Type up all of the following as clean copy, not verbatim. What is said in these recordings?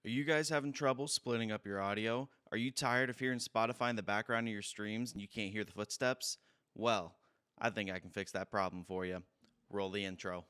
Are you guys having trouble splitting up your audio? Are you tired of hearing Spotify in the background of your streams and you can't hear the footsteps? Well, I think I can fix that problem for you. Roll the intro.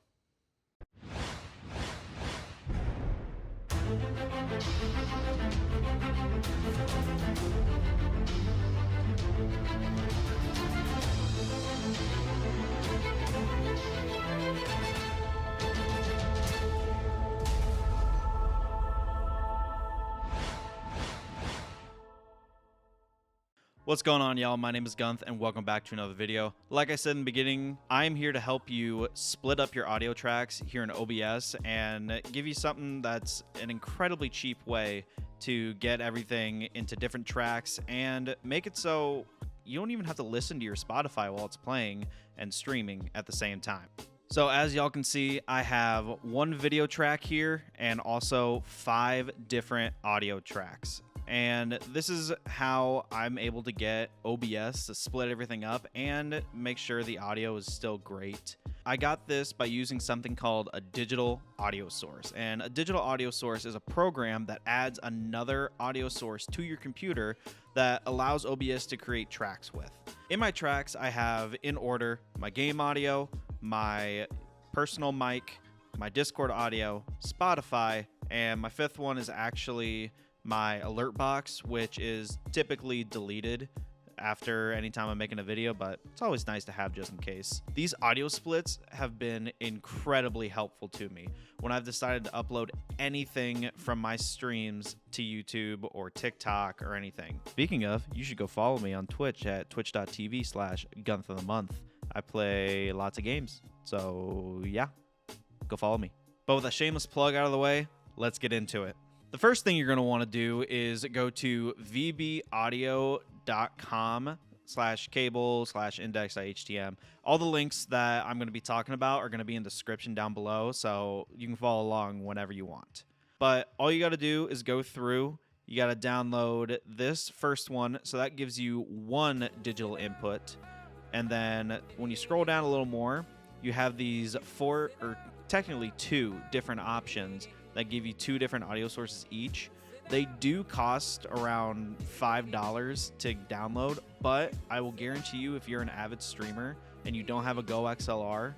What's going on, y'all? My name is Gunth, and welcome back to another video. Like I said in the beginning, I'm here to help you split up your audio tracks here in OBS and give you something that's an incredibly cheap way to get everything into different tracks and make it so you don't even have to listen to your Spotify while it's playing and streaming at the same time. So as y'all can see, I have one video track here and also 5 different audio tracks. And this is how I'm able to get OBS to split everything up and make sure the audio is still great. I got this by using something called a digital audio source. And a digital audio source is a program that adds another audio source to your computer that allows OBS to create tracks with. In my tracks, I have in order my game audio, my personal mic, my Discord audio, Spotify, and my 5th one is actually my alert box, which is typically deleted after any time I'm making a video, but it's always nice to have just in case. These audio splits have been incredibly helpful to me when I've decided to upload anything from my streams to YouTube or TikTok or anything. Speaking of, you should go follow me on Twitch at twitch.tv/GunthoftheMonth. I play lots of games, so yeah, go follow me. But with a shameless plug out of the way, let's get into it. The first thing you're going to want to do is go to vbaudio.com/cable/index.htm. All the links that I'm going to be talking about are going to be in the description down below, so you can follow along whenever you want. But all you got to do is go through. You got to download this first one, so that gives you one digital input. And then when you scroll down a little more, you have these 4, or technically 2 different options that give you 2 different audio sources each. They do cost around $5 to download, but I will guarantee you if you're an avid streamer and you don't have a Go XLR,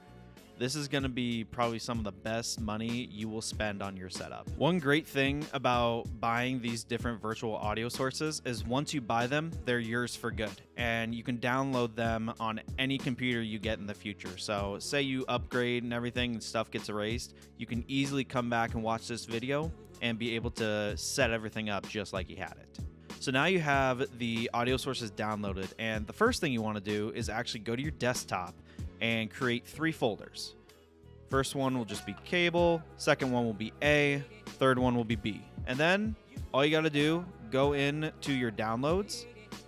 this is going to be probably some of the best money you will spend on your setup. One great thing about buying these different virtual audio sources is once you buy them, they're yours for good, and you can download them on any computer you get in the future. So say you upgrade and everything and stuff gets erased, you can easily come back and watch this video and be able to set everything up just like you had it. So now you have the audio sources downloaded, and the first thing you want to do is actually go to your desktop and create 3 folders. First one will just be cable, second one will be A, third one will be B. And then all you got to do, go in to your downloads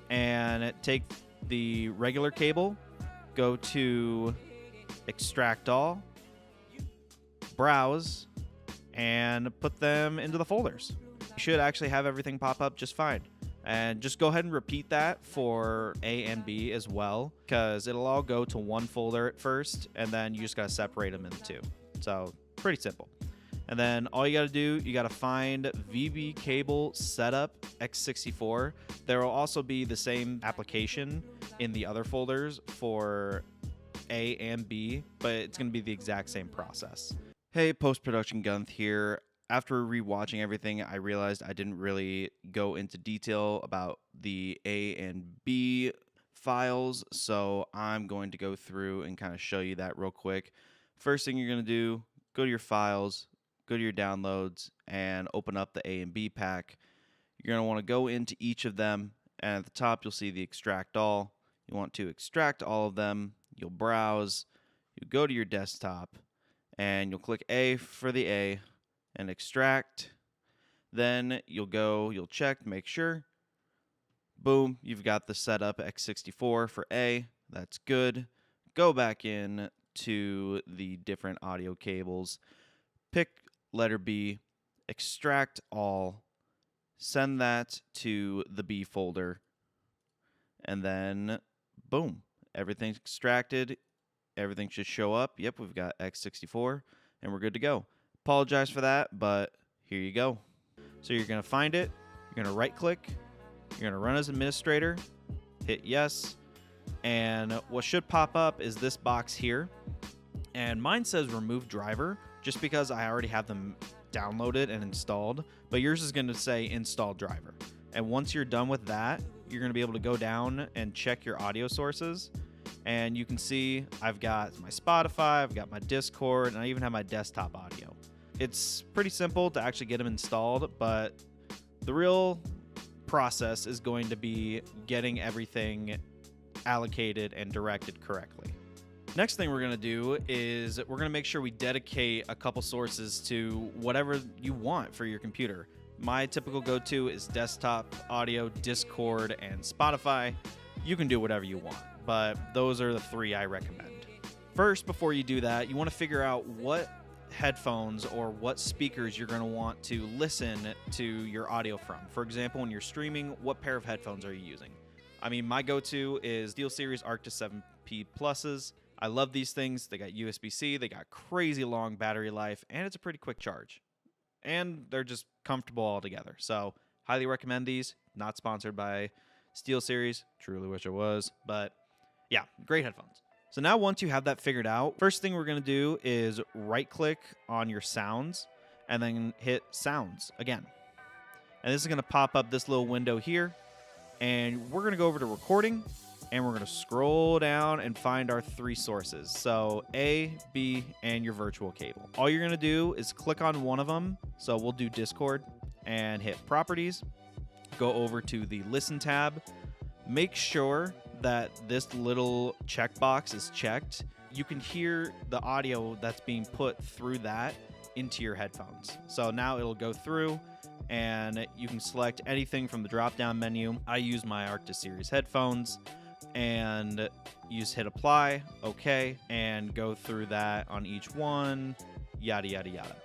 and take the regular cable, go to extract all, browse, and put them into the folders. You should actually have everything pop up just fine. And just go ahead and repeat that for A and B as well, because it'll all go to one folder at first, and then you just got to separate them into 2. So pretty simple. And then all you got to do, you got to find VB Cable Setup X64. There will also be the same application in the other folders for A and B, but it's going to be the exact same process. Hey, post-production Gunth here. After rewatching everything, I realized I didn't really go into detail about the A and B files, so I'm going to go through and kind of show you that real quick. First thing you're going to do, go to your files, go to your downloads, and open up the A and B pack. You're going to want to go into each of them, and at the top you'll see the extract all. You want to extract all of them. You'll browse, you go to your desktop, and you'll click A for the A, and extract. Then you'll check, make sure. Boom, you've got the setup x64 for A. That's good. Go back in to the different audio cables. Pick letter B, extract all, send that to the B folder, and then boom, everything's extracted. Everything should show up. Yep, we've got x64, and we're good to go. Apologize for that, but here you go. So you're going to find it, you're going to right click, you're going to run as administrator, hit yes, and what should pop up is this box here. And mine says remove driver just because I already have them downloaded and installed, but yours is going to say install driver. And once you're done with that, you're going to be able to go down and check your audio sources. And you can see I've got my Spotify, I've got my Discord, and I even have my desktop audio. It's pretty simple to actually get them installed, but the real process is going to be getting everything allocated and directed correctly. Next thing we're going to do is we're going to make sure we dedicate a couple sources to whatever you want for your computer. My typical go-to is desktop audio, Discord, and Spotify. You can do whatever you want, but those are the 3 I recommend. First, before you do that, you want to figure out what headphones or what speakers you're going to want to listen to your audio from. For example, when you're streaming, what pair of headphones are you using? I mean, my go-to is SteelSeries Arctis 7P Pluses. I love these things. They got USB-C, they got crazy long battery life, and it's a pretty quick charge. And they're just comfortable all together. So, highly recommend these. Not sponsored by SteelSeries. Truly wish it was. But, yeah, great headphones. So now once you have that figured out, first thing we're going to do is right-click on your sounds and then hit sounds again. And this is going to pop up this little window here. And we're going to go over to recording, and we're going to scroll down and find our 3 sources. So A, B, and your virtual cable. All you're going to do is click on one of them. So we'll do Discord and hit properties. Go over to the listen tab. Make sure that this little checkbox is checked. You can hear the audio that's being put through that into your headphones. So now it'll go through and you can select anything from the drop-down menu. I use my Arctis series headphones and you just hit apply, okay, and go through that on each one, yada, yada, yada.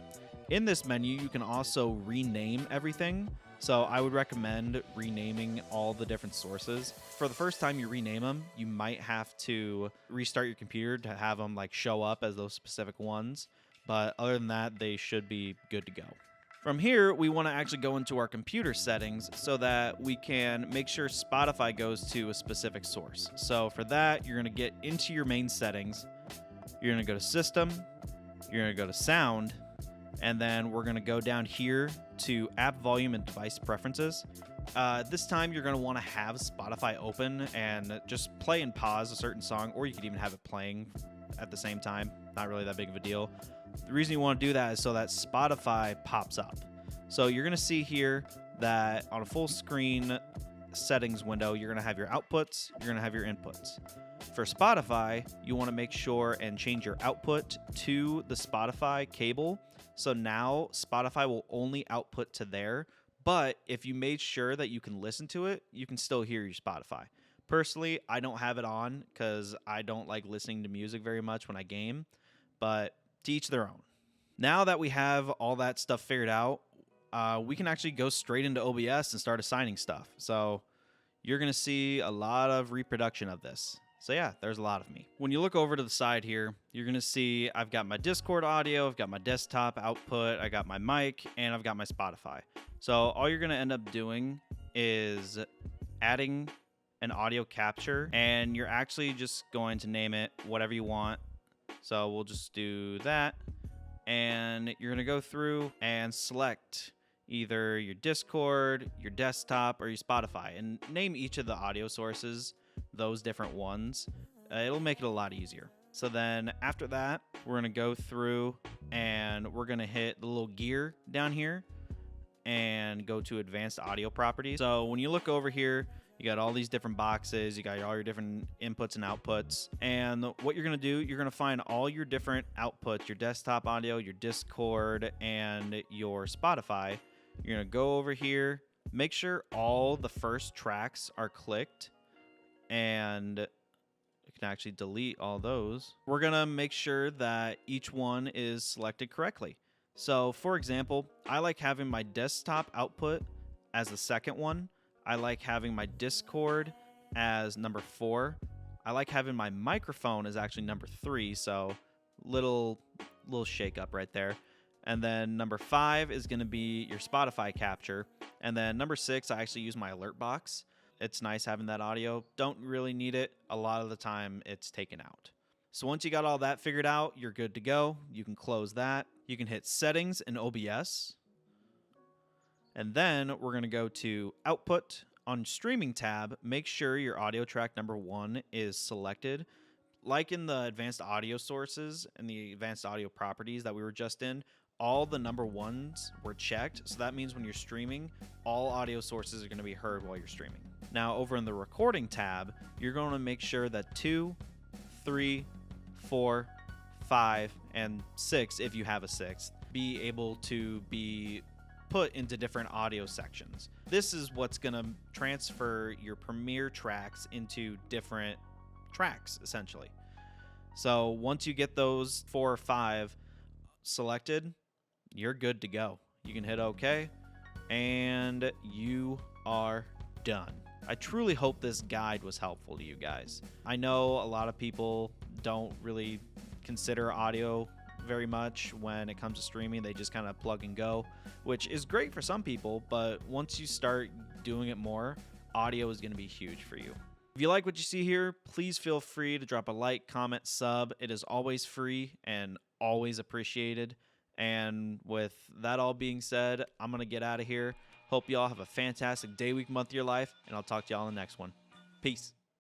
In this menu, you can also rename everything. So I would recommend renaming all the different sources. For the first time you rename them, you might have to restart your computer to have them like show up as those specific ones. But other than that, they should be good to go. From here, we want to actually go into our computer settings so that we can make sure Spotify goes to a specific source. So for that, you're going to get into your main settings. You're going to go to System. You're going to go to Sound. And then we're going to go down here to App Volume and Device Preferences. This time, you're going to want to have Spotify open and just play and pause a certain song, or you could even have it playing at the same time. Not really that big of a deal. The reason you want to do that is so that Spotify pops up. So you're going to see here that on a full screen settings window, you're going to have your outputs, you're going to have your inputs. For Spotify, you want to make sure and change your output to the Spotify cable. So now Spotify will only output to there, but if you made sure that you can listen to it, you can still hear your Spotify. Personally, I don't have it on because I don't like listening to music very much when I game, but to each their own. Now that we have all that stuff figured out, we can actually go straight into OBS and start assigning stuff. So you're going to see a lot of reproduction of this. So yeah, there's a lot of me. When you look over to the side here, you're going to see I've got my Discord audio, I've got my desktop output, I got my mic, and I've got my Spotify. So all you're going to end up doing is adding an audio capture, and you're actually just going to name it whatever you want. So we'll just do that, and you're going to go through and select either your Discord, your desktop, or your Spotify, and name each of the audio sources those different ones. It'll make it a lot easier. So then after that, we're going to go through and we're going to hit the little gear down here and go to advanced audio properties. So when you look over here, you got all these different boxes, you got all your different inputs and outputs. And what you're going to do, you're going to find all your different outputs, your desktop audio, your Discord, and your Spotify. You're going to go over here, make sure all the first tracks are clicked, and you can actually delete all those. We're going to make sure that each one is selected correctly. So for example, I like having my desktop output as the second one. I like having my Discord as number 4. I like having my microphone as actually number 3. So little shake up right there. And then number 5 is going to be your Spotify capture. And then number 6, I actually use my alert box. It's nice having that audio. Don't really need it. A lot of the time it's taken out. So once you got all that figured out, you're good to go. You can close that. You can hit settings in OBS. And then we're going to go to output. On streaming tab, make sure your audio track number 1 is selected. Like in the advanced audio sources and the advanced audio properties that we were just in, all the number 1s were checked. So that means when you're streaming, all audio sources are going to be heard while you're streaming. Now over in the recording tab, you're going to make sure that 2, 3, 4, 5, and 6, if you have a 6th, be able to be put into different audio sections. This is what's going to transfer your Premiere tracks into different tracks, essentially. So once you get those 4 or 5 selected, you're good to go. You can hit OK, and you are done. I truly hope this guide was helpful to you guys. I know a lot of people don't really consider audio very much when it comes to streaming. They just kind of plug and go, which is great for some people, but once you start doing it more, audio is going to be huge for you. If you like what you see here, please feel free to drop a like, comment, sub. It is always free and always appreciated. And with that all being said, I'm going to get out of here. Hope you all have a fantastic day, week, month of your life, and I'll talk to y'all in the next one. Peace.